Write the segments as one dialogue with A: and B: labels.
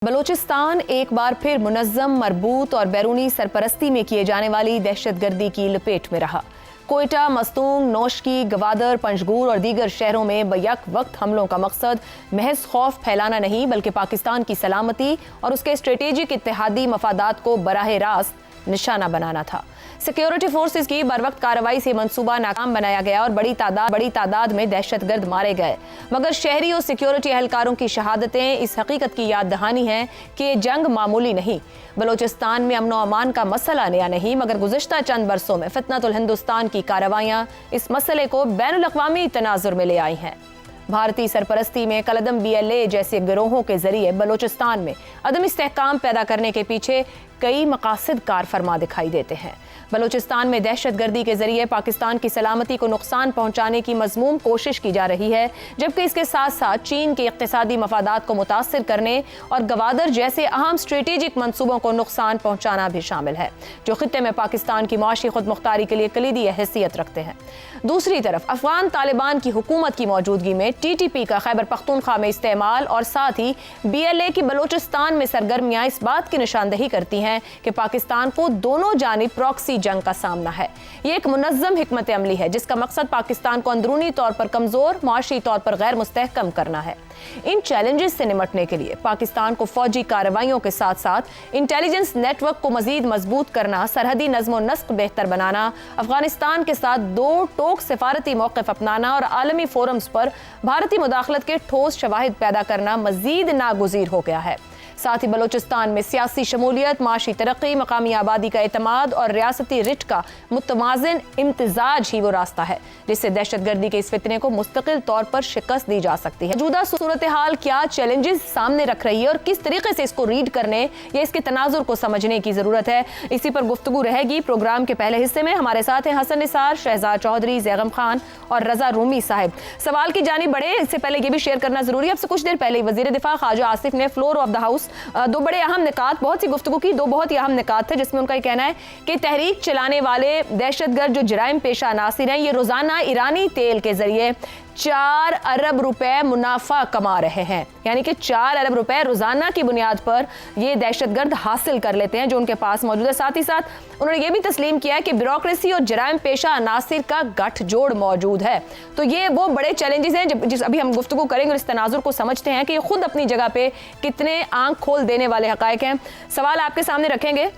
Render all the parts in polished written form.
A: बलूचिस्तान एक बार फिर मुनज़्ज़म, मरबूत और बैरूनी सरपरस्ती में किए जाने वाली दहशतगर्दी की लपेट में रहा। कोयटा, मस्तूंग, नौशकी, गवादर, पंजगूर और दीगर शहरों में बैक वक्त हमलों का मकसद महज खौफ फैलाना नहीं बल्कि पाकिस्तान की सलामती और उसके स्ट्रेटेजिक इत्तेहादी मफादात को बराह रास्त निशाना बनाना था। सिक्योरिटी फोर्सेस की बरवक्त कार्रवाई से मंसूबा नाकाम बनाया गया और बड़ी तादाद में दहशतगर्द मारे गए, मगर शहरी और सिक्योरिटी एहलकारों की शहादतें इस हकीकत की याद दहानी हैं कि ये जंग मामूली नहीं। बलूचिस्तान में अमन व अमान का मसला नया नहीं, मगर गुज़िश्ता चंद बरसों में फितनतुल हिंदुस्तान की कार्रवाइयाँ इस मसले को बैनुल अक़वामी तनाजुर में ले आई हैं। भारतीय सरपरस्ती में कलदम BLA जैसे गिरोहों के जरिए बलूचिस्तान में अदम इस्तेहकाम पैदा करने के पीछे कई मकासद कार फरमा दिखाई देते हैं। बलूचिस्तान में दहशतगर्दी के जरिए पाकिस्तान की सलामती को नुकसान पहुंचाने की मज़मूम कोशिश की जा रही है, जबकि इसके साथ साथ चीन के इक़्तिसादी मफादात को मुतासिर करने और गवादर जैसे अहम स्ट्रेटेजिक मंसूबों को नुकसान पहुंचाना भी शामिल है, जो खित्ते में पाकिस्तान की माशी खुद मुख्तारी के लिए कलीदी हैसियत रखते हैं। दूसरी तरफ अफगान तालिबान की हुकूमत की मौजूदगी में TTP का खैबर पख्तूनख्वा में इस्तेमाल और साथ ही BLA की बलूचिस्तान में सरगर्मियां इस बात की निशानदही करती हैं कि पाकिस्तान को दोनों जानिब प्रॉक्सी जंग का सामना है। ये एक मुनज़्ज़म हिकमत अमली है जिसका मकसद पाकिस्तान को अंदरूनी तौर पर कमजोर, माशी तौर पर गैर मुस्तहकम करना है। इन चैलेंजेस से निपटने के लिए पाकिस्तान को फौजी कार्रवाइयों के साथ साथ इंटेलिजेंस नेटवर्क को मजीद मजबूत करना, सरहदी नज़्म व नस्क बेहतर बनाना, अफगानिस्तान के साथ दो टोक सिफारती मौक़िफ़ अपनाना और आलमी फोरम्स पर भारतीय मुदाखलत के ठोस शवाहिद पैदा करना मजीद नागुज़ीर हो गया है। साथ ही बलूचिस्तान में सियासी शमूलियत, माशी तरक्की, मकामी आबादी का एतमाद और रियासती रिट का मुतवाज़िन इम्तिजाज ही वो रास्ता है जिससे दहशतगर्दी के इस फितने को मुस्तकिल तौर पर शिकस्त दी जा सकती है। मौजूदा सूरत हाल क्या चैलेंजेस सामने रख रही है और किस तरीके से इसको रीड करने या इसके तनाजुर को समझने की ज़रूरत है, इसी पर गुफ्तगू रहेगी। प्रोग्राम के पहले हिस्से में हमारे साथ हैं हसन निसार, शहजाद चौधरी, ज़ैगम खान और रजा रूमी साहब। सवाल की जानिब बढ़े इससे पहले ये भी शेयर करना जरूरी है, अब से कुछ देर पहले वज़ीर दिफा ख्वाजा आसिफ ने फ्लोर ऑफ द हाउस दो बड़े अहम निकात, बहुत सी गुफ्तगू की, दो बहुत ही अहम निकात थे जिसमें उनका ये कहना है कि तहरीक चलाने वाले दहशतगर्द जो जराइम पेशा अनासिर हैं ये रोजाना ईरानी तेल के जरिए 4 अरब रुपए मुनाफा कमा रहे हैं, यानी कि 4 अरब रुपए रोजाना की बुनियाद पर ये दहशतगर्द हासिल कर लेते हैं जो उनके पास मौजूद है। साथ ही साथ उन्होंने ये भी तस्लीम किया है कि ब्यूरोक्रेसी और जराइम पेशा अनासिर का गठजोड़ मौजूद है। तो ये वो बड़े चैलेंजेस हैं जिस अभी हम गुफ्तगू करेंगे और इस तनाजुर को समझते हैं कि ये खुद अपनी जगह पे कितने आंख खोल देने वाले हकायक हैं। सवाल आपके सामने रखेंगे,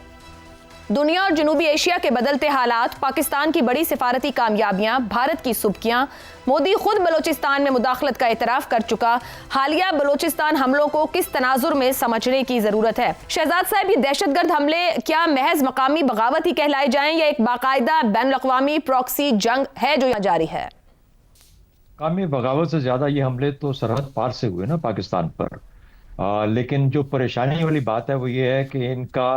A: दुनिया और जनूबी एशिया के बदलते हालात, पाकिस्तान की बड़ी सिफारती कामयाबियां, भारत की सुबकियां, मोदी खुद बलूचिस्तान में मुदाखलत का इतराफ कर चुका, हालिया बलूचिस्तान हमलों को किस तनाजुर में समझने की जरूरत है। शहजाद साहब, ये दहशतगर्द हमले क्या महज मकामी बगावत ही कहलाए जाएं या एक बाकायदा बैनुल अक़वामी प्रॉक्सी जंग है जो यहाँ जारी है?
B: मकामी बगावत से ज्यादा ये हमले तो सरहद पार से हुए ना पाकिस्तान पर। लेकिन जो परेशानी वाली बात है वो ये है कि इनका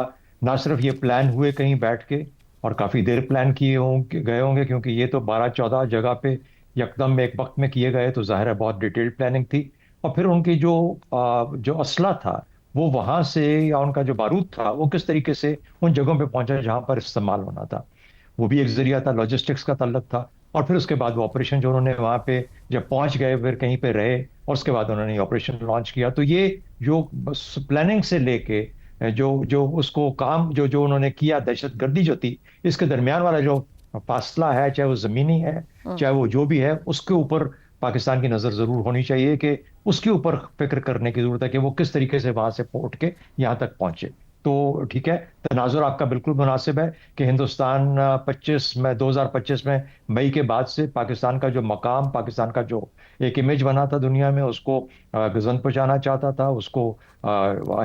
B: ना सिर्फ ये प्लान हुए कहीं बैठ के और काफ़ी देर प्लान किए गए होंगे, क्योंकि ये तो 12-14 जगह पे यकदम में एक वक्त में किए गए, तो जाहिर है बहुत डिटेल्ड प्लानिंग थी। और फिर उनकी जो असला था वो वहाँ से, या उनका जो बारूद था वो किस तरीके से उन जगहों पे पहुंचा जहाँ पर इस्तेमाल होना था, वो भी एक जरिया था, लॉजिस्टिक्स का ताल्लुक था। और फिर उसके बाद वो ऑपरेशन जो उन्होंने वहाँ पे जब पहुंच गए फिर कहीं पे रहे और उसके बाद उन्होंने ऑपरेशन लॉन्च किया। तो ये जो प्लानिंग से लेके जो उसको काम जो उन्होंने किया, दहशतगर्दी जो थी, इसके दरमियान वाला जो फासला है, चाहे वो ज़मीनी है चाहे वो जो भी है, उसके ऊपर पाकिस्तान की नज़र ज़रूर होनी चाहिए कि उसके ऊपर फिक्र करने की ज़रूरत है कि वो किस तरीके से वहाँ से उठ के यहाँ तक पहुँचे। तो ठीक है, तनाजुर आपका बिल्कुल मुनासिब है कि हिंदुस्तान 2025 में मई के बाद से पाकिस्तान का जो मकाम, पाकिस्तान का जो एक इमेज बना था दुनिया में, उसको गजन पहुँचाना चाहता था, उसको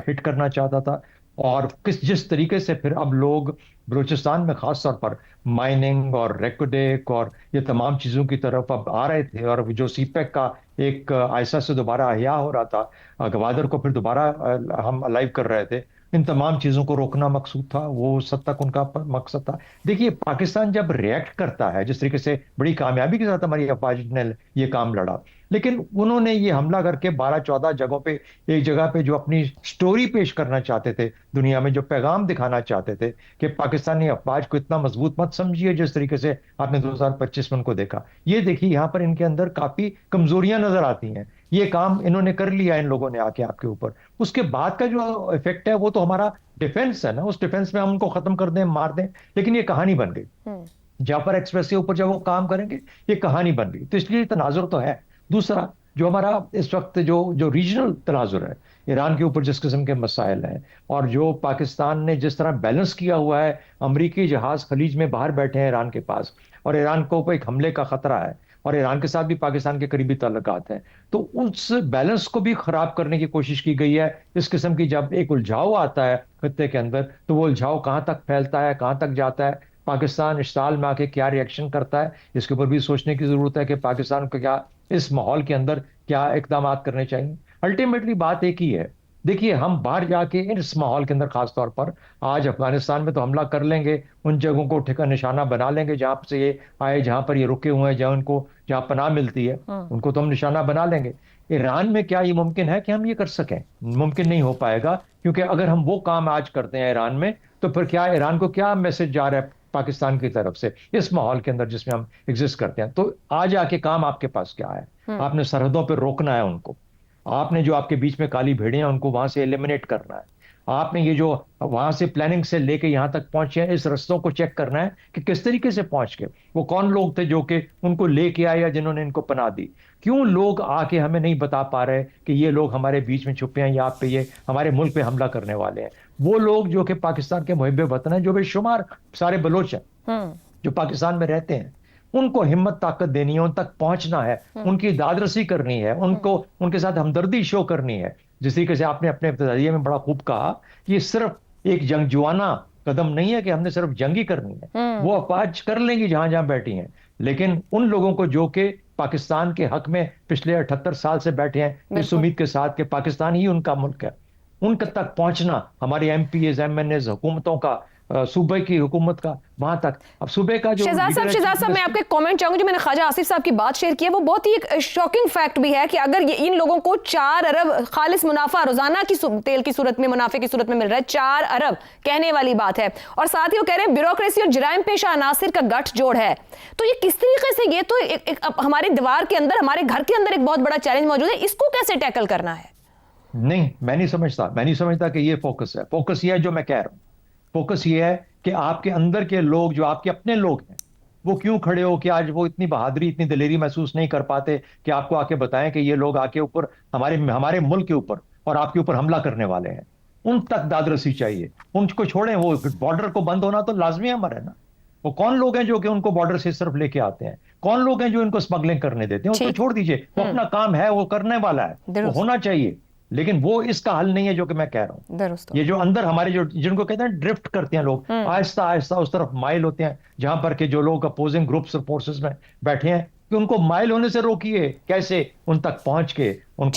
B: हिट करना चाहता था। और जिस तरीके से फिर अब लोग बलूचिस्तान में ख़ास तौर पर माइनिंग और रेकोडेक और ये तमाम चीज़ों की तरफ अब आ रहे थे, और जो सीपेक का एक आयसा से दोबारा अहिया हो रहा था, गवादर को फिर दोबारा हम अलाइव कर रहे थे, इन तमाम चीज़ों को रोकना मकसूद था, वो सद तक उनका मकसद था। देखिए, पाकिस्तान जब रिएक्ट करता है जिस तरीके से बड़ी कामयाबी के साथ हमारी अफवाज ने ये काम लड़ा, لیکن انہوں نے یہ حملہ کر کے 12-14 جگہوں پہ ایک جگہ پہ جو اپنی سٹوری پیش کرنا چاہتے تھے دنیا میں، جو پیغام دکھانا چاہتے تھے کہ پاکستانی افواج کو اتنا مضبوط مت سمجھیے جس طریقے سے آپ نے 2025 میں ان کو دیکھا. یہ دیکھیے یہاں پر ان کے اندر کافی کمزوریاں نظر آتی ہیں. یہ کام انہوں نے کر لیا ان لوگوں نے آ کے آپ کے اوپر. اس کے بعد کا جو افیکٹ ہے وہ تو ہمارا ڈیفنس ہے نا، اس ڈیفنس میں ہم ان کو ختم کر دیں، مار دیں. لیکن یہ کہانی بن گئی. جعفر ایکسپریس کے اوپر جب وہ کام کریں گے یہ کہانی بن گئی. تو اس لیے تناظر تو ہے. دوسرا جو ہمارا اس وقت جو ریجنل تناظر ہے، ایران کے اوپر جس قسم کے مسائل ہیں، اور جو پاکستان نے جس طرح بیلنس کیا ہوا ہے، امریکی جہاز خلیج میں باہر بیٹھے ہیں ایران کے پاس، اور ایران کو ایک حملے کا خطرہ ہے، اور ایران کے ساتھ بھی پاکستان کے قریبی تعلقات ہیں، تو اس بیلنس کو بھی خراب کرنے کی کوشش کی گئی ہے. اس قسم کی جب ایک الجھاؤ آتا ہے خطے کے اندر تو وہ الجھاؤ کہاں تک پھیلتا ہے، کہاں تک جاتا ہے، پاکستان اشتعال میں آ کے کیا ری ایکشن کرتا ہے، اس کے اوپر بھی سوچنے کی ضرورت ہے کہ پاکستان کو کیا اس ماحول کے اندر کیا اقدامات کرنے چاہیے. الٹیمیٹلی بات ایک ہی ہے. دیکھیے ہم باہر جا کے اس ماحول کے اندر خاص طور پر آج افغانستان میں تو حملہ کر لیں گے، ان جگہوں کو ٹھکا نشانہ بنا لیں گے جہاں سے یہ آئے، جہاں پر یہ رکے ہوئے ہیں، جہاں پناہ ملتی ہے ان کو تو ہم نشانہ بنا لیں گے. ایران میں کیا یہ ممکن ہے کہ ہم یہ کر سکیں؟ ممکن نہیں ہو پائے گا، کیونکہ اگر ہم وہ کام آج کرتے ہیں ایران میں تو پھر کیا ایران کو کیا میسج جا رہا ہے پاکستان کی طرف سے اس ماحول کے اندر جس میں ہم ایگزسٹ کرتے ہیں؟ تو آج آ کے کام آپ کے پاس کیا ہے؟ آپ نے سرحدوں پہ روکنا ہے ان کو. آپ نے جو آپ کے بیچ میں کالی بھیڑیں ہیں ان کو وہاں سے ایلیمنیٹ کرنا ہے. آپ نے یہ جو وہاں سے پلاننگ سے لے کے یہاں تک پہنچے ہیں اس رستوں کو چیک کرنا ہے کہ کس طریقے سے پہنچ کے وہ کون لوگ تھے جو کہ ان کو لے کے آئے یا جنہوں نے ان کو پناہ دی. کیوں لوگ آ کے ہمیں نہیں بتا پا رہے کہ یہ لوگ ہمارے بیچ میں چھپے ہیں یا آپ پہ یہ ہمارے ملک پہ حملہ کرنے والے ہیں؟ وہ لوگ جو کہ پاکستان کے محب وطن ہیں، جو بے شمار سارے بلوچ ہیں جو پاکستان میں رہتے ہیں، ان کو ہمت طاقت دینی ہے، ان تک پہنچنا ہے، ان کی داد رسی کرنی ہے، ان کے ساتھ ہمدردی شو کرنی ہے. جس طریقے سے آپ نے اپنے ابتدائیے میں بڑا خوب کہا، یہ صرف ایک جنگجوانہ قدم نہیں ہے کہ ہم نے صرف جنگ ہی کرنی ہے. وہ افواج کر لیں گی جہاں جہاں بیٹھی ہیں، لیکن ان لوگوں کو جو کہ پاکستان کے حق میں پچھلے 78 سال سے بیٹھے ہیں اس امید کے ساتھ کہ پاکستان ہی ان کا ملک ہے، ان تک پہنچنا، ہماری MPAs, MNAs, حکومتوں کا، صوبے کی حکومت کا، وہاں تک. اب صوبے کا جو
A: شہزاد صاحب میں آپ کے کامنٹ چاہوں گی. جو میں نے خواجہ آصف صاحب کی بات شیئر کی ہے وہ بہت ہی ایک شاکنگ فیکٹ بھی ہے کہ اگر ان لوگوں کو 4 ارب خالص منافع روزانہ کی تیل کی صورت میں، منافع کی صورت میں مل رہا ہے، 4 ارب کہنے والی بات ہے، اور ساتھ ہی وہ کہہ رہے ہیں بیوروکریسی اور جرائم پیشہ عناصر کا گٹھ جوڑ ہے. تو یہ کس طریقے سے، یہ تو ہمارے دیوار کے اندر، ہمارے گھر کے اندر ایک بہت بڑا چیلنج موجود ہے، اس کو کیسے ٹیکل کرنا ہے؟
B: نہیں، میں نہیں سمجھتا کہ یہ فوکس ہے. فوکس یہ ہے جو میں کہہ رہا ہوں، فوکس یہ ہے کہ آپ کے اندر کے لوگ جو آپ کے اپنے لوگ ہیں وہ کیوں کھڑے ہو کہ آج وہ اتنی بہادری، اتنی دلیری محسوس نہیں کر پاتے کہ آپ کو آ کے بتائیں کہ یہ لوگ آ کے اوپر ہمارے ملک کے اوپر اور آپ کے اوپر حملہ کرنے والے ہیں. ان تک داد رسی چاہیے. ان کو چھوڑیں، وہ بارڈر کو بند ہونا تو لازمی امر ہے نا. وہ کون لوگ ہیں جو کہ ان کو بارڈر سے صرف لے کے آتے ہیں؟ کون لوگ ہیں جو ان کو اسمگلنگ کرنے دیتے ہیں؟ اس کو چھوڑ دیجئے، وہ اپنا کام ہے، وہ کرنے والا ہے، وہ ہونا چاہیے. لیکن وہ اس کا حل نہیں ہے جو کہ میں کہہ رہا ہوں. یہ جو اندر ہمارے جن کو کہتے ہیں ڈرفٹ کرتے ہیں لوگ، آہستہ آہستہ اس طرف مائل ہوتے ہیں جہاں پر کہ جو لوگ اپوزنگ گروپس اور فورسز میں بیٹھے ہیں، کہ ان کو مائل ہونے سے روکیے. کیسے؟ ان تک پہنچ کے ان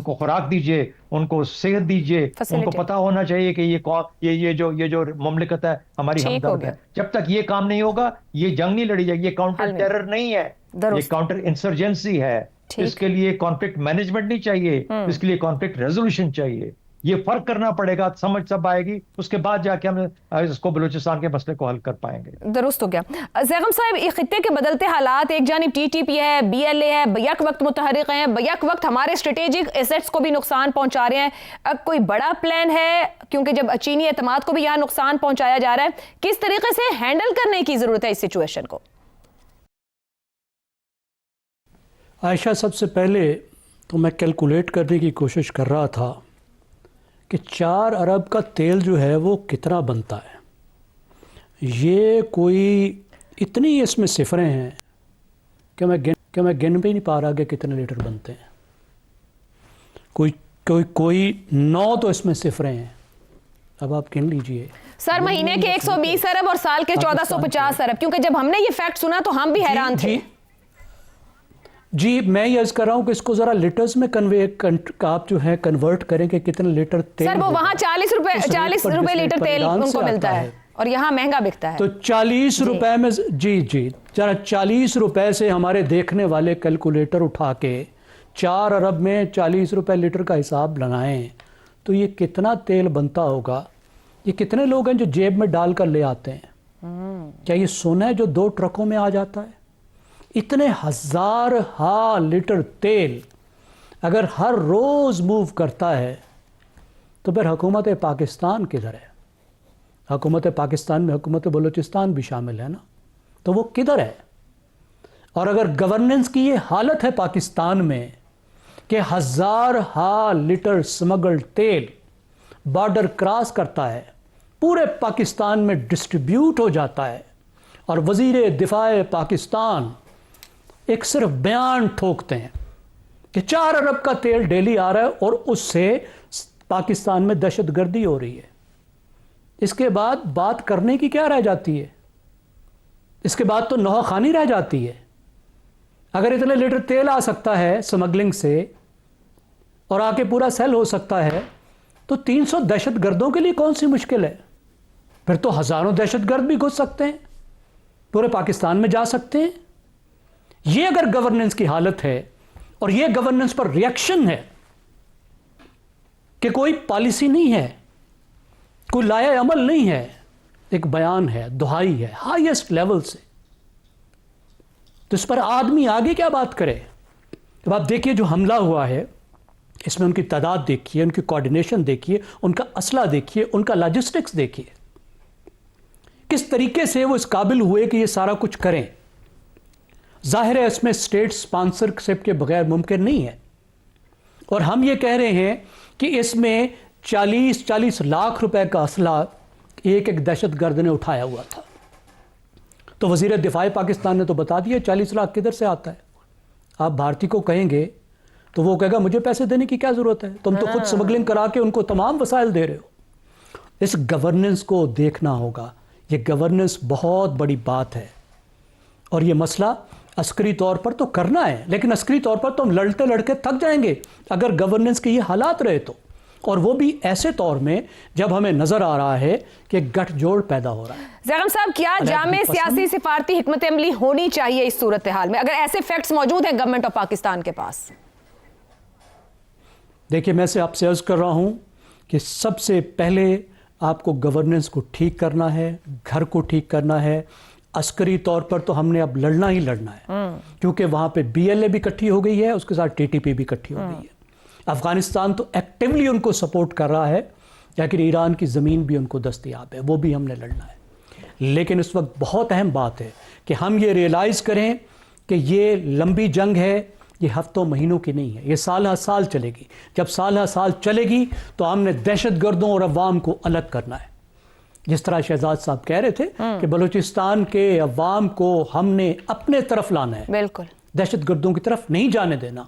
B: کو خوراک دیجئے، ان کو صحت دیجئے، ان کو پتا ہونا چاہیے کہ یہ جو مملکت ہے ہماری ہمدرد ہے. جب تک یہ کام نہیں ہوگا یہ جنگ نہیں لڑی جائے گی. یہ کاؤنٹر ٹیرر نہیں ہے، یہ کاؤنٹر انسرجنسی ہے. اس کے لیے کانفلکٹ مینجمنٹ نہیں چاہیے، اس کے لیے کانفلکٹ ریزولوشن چاہیے. یہ فرق کرنا پڑے گا، سمجھ سب آئے گی، اس کے بعد جا کے ہم اس کو بلوچستان کے مسئلے کو حل کر پائیں گے.
A: درست ہو گیا. زیغم صاحب، یہ خطے کے بدلتے حالات، ایک جانب ٹی ٹی پی ہے، بی ایل اے ہے، بیک وقت متحرک ہیں، بیک وقت ہمارے اسٹریٹجک ایسٹس کو بھی نقصان پہنچا رہے ہیں. اب کوئی بڑا پلان ہے؟ کیونکہ جب چینی اعتماد کو بھی یہاں نقصان پہنچایا جا رہا ہے، کس طریقے سے ہینڈل کرنے کی ضرورت ہے اس سچویشن کو؟
C: عائشہ، سب سے پہلے تو میں کیلکولیٹ کرنے کی کوشش کر رہا تھا کہ 4 ارب کا تیل جو ہے وہ کتنا بنتا ہے. یہ کوئی اتنی اس میں صفریں ہیں کہ میں گن بھی نہیں پا رہا کہ کتنے لیٹر بنتے ہیں. کوئی 9 تو اس میں صفریں ہیں. اب آپ گن لیجئے
A: سر، مہینے کے 120 ارب اور سال کے 1450 ارب. کیونکہ جب ہم نے یہ فیکٹ سنا تو ہم بھی حیران تھے.
C: جی میں یہ عرض کر رہا ہوں کہ اس کو ذرا لیٹرز میں آپ جو ہے کنورٹ کریں کہ کتنے لیٹر تیل.
A: سر وہ وہاں 40 روپے لیٹر تیل ان کو ملتا ہے اور یہاں مہنگا بکتا ہے.
C: تو 40 روپے میں جی ذرا 40 روپے سے ہمارے دیکھنے والے کیلکولیٹر اٹھا کے 4 अरब में 40 रुपए लीटर का हिसाब लगाएं तो ये कितना तेल बनता होगा? ये कितने लोग हैं जो जेब में डाल कर ले आते हैं? क्या ये सोना है जो 2 ट्रकों में आ जाता है? इतने हजार लीटर तेल अगर हर रोज मूव करता है तो फिर हुकूमत पाकिस्तान किधर है? हुकूमत पाकिस्तान में हुकूमत बलूचिस्तान भी शामिल है ना, तो वो किधर है? और अगर गवर्नेंस की ये हालत है पाकिस्तान में कि हजार लीटर स्मगल्ड तेल बॉर्डर क्रॉस करता है, पूरे पाकिस्तान में डिस्ट्रीब्यूट हो जाता है, और वज़ीर दिफा पाकिस्तान एक सिर्फ बयान ठोकते हैं कि 4 अरब का तेल डेली आ रहा है और उससे पाकिस्तान में दहशतगर्दी हो रही है। इसके बाद बात करने की क्या रह जाती है? इसके बाद तो नौखानी रह जाती है। अगर इतने लीटर तेल आ सकता है स्मगलिंग से और आके पूरा सेल हो सकता है, तो 300 दहशतगर्दों के लिए कौन सी मुश्किल है? फिर तो हजारों दहशतगर्द भी घुस सकते हैं, पूरे पाकिस्तान में जा सकते हैं। ये अगर गवर्नेंस की हालत है और ये गवर्नेंस पर रिएक्शन है कि कोई पॉलिसी नहीं है, कोई लाया अमल नहीं है, एक बयान है, दुहाई है हाईएस्ट लेवल से, तो इस पर आदमी आगे क्या बात करे? अब आप देखिए जो हमला हुआ है इसमें उनकी तादाद देखिए, उनकी कोऑर्डिनेशन देखिए, उनका असला देखिए, उनका लॉजिस्टिक्स देखिए, किस तरीके से वो इस काबिल हुए कि ये सारा कुछ करें। जाहिर है इसमें स्टेट स्पॉन्सरशिप के बगैर मुमकिन नहीं है, और हम ये कह रहे हैं कि इसमें 40 लाख रुपए का असला एक दहशतगर्द ने उठाया हुआ था। तो वज़ीर दिफा पाकिस्तान ने तो बता दिया 40 लाख किधर से आता है। आप भारतीय को कहेंगे तो वो कहेगा मुझे पैसे देने की क्या ज़रूरत है, तुम तो खुद स्मगलिंग करा के उनको तमाम वसाइल दे रहे हो। इस गवर्नेंस को देखना होगा, ये गवर्नेंस बहुत बड़ी बात है, और ये मसला अस्करी तौर पर तो करना है, लेकिन अस्करी तौर पर तो हम लड़ते लड़के थक जाएंगे अगर गवर्नेंस के ये हालात रहे तो, और वो भी ऐसे तौर में जब हमें नजर आ रहा है कि गठजोड़ पैदा हो रहा है।
A: ज़ैगम साहब, क्या जामे सियासी सिफारती हिकमत अमली होनी चाहिए इस सूरत हाल में, अगर ऐसे फैक्ट्स मौजूद हैं गवर्नमेंट ऑफ पाकिस्तान के पास?
C: देखिए, मैं से आपसे अर्ज कर रहा हूं कि सबसे पहले आपको गवर्नेंस को ठीक करना है, घर को ठीक करना है। अस्करी तौर पर तो हमने अब लड़ना ही लड़ना है, क्योंकि वहां पे BLA भी इकट्ठी हो गई है, उसके साथ TTP भी इकट्ठी हो गई है। अफगानिस्तान तो एक्टिवली उनको सपोर्ट कर रहा है, लेकिन ईरान की ज़मीन भी उनको दस्तयाब है, वो भी हमने लड़ना है। लेकिन इस वक्त बहुत अहम बात है कि हम ये रियलाइज़ करें कि ये लंबी जंग है, ये हफ्तों महीनों की नहीं है, ये साल हर साल चलेगी। जब साल हर साल चलेगी तो हमने दहशतगर्दों और अवाम को अलग करना है। जिस तरह शहजाद साहब कह रहे थे कि बलूचिस्तान के अवाम को हमने अपने तरफ लाना है,
A: बिल्कुल
C: दहशतगर्दों की तरफ नहीं जाने देना।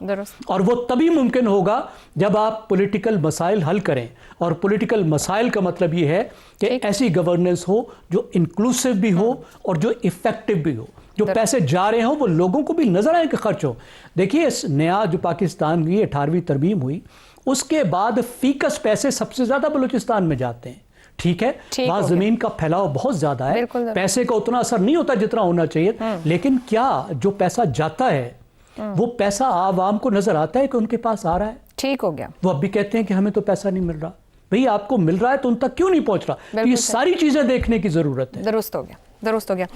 C: और वो तभी मुमकिन होगा जब आप पॉलिटिकल मसाइल हल करें, और पॉलिटिकल मसाइल का मतलब ये है कि ऐसी गवर्नेंस हो जो इंक्लूसिव भी हो और जो इफेक्टिव भी हो, जो पैसे जा रहे हों वो लोगों को भी नजर आए कि खर्च हो। देखिए, इस नया जो पाकिस्तान की 18वीं तरमीम हुई, उसके बाद फीकस पैसे सबसे ज्यादा बलूचिस्तान में जाते हैं। ठीक है, वहां जमीन का फैलाव बहुत ज्यादा है, पैसे का उतना असर नहीं होता जितना होना चाहिए, लेकिन क्या जो पैसा जाता है वो पैसा आवाम को नजर आता है कि उनके पास आ रहा है? ठीक हो गया। वो अब भी कहते हैं कि हमें तो पैसा नहीं मिल रहा। भाई, आपको मिल रहा है तो उन तक क्यों नहीं पहुंच रहा? तो ये सारी चीजें देखने की जरूरत है।
A: दुरुस्त हो गया, दुरुस्त हो गया।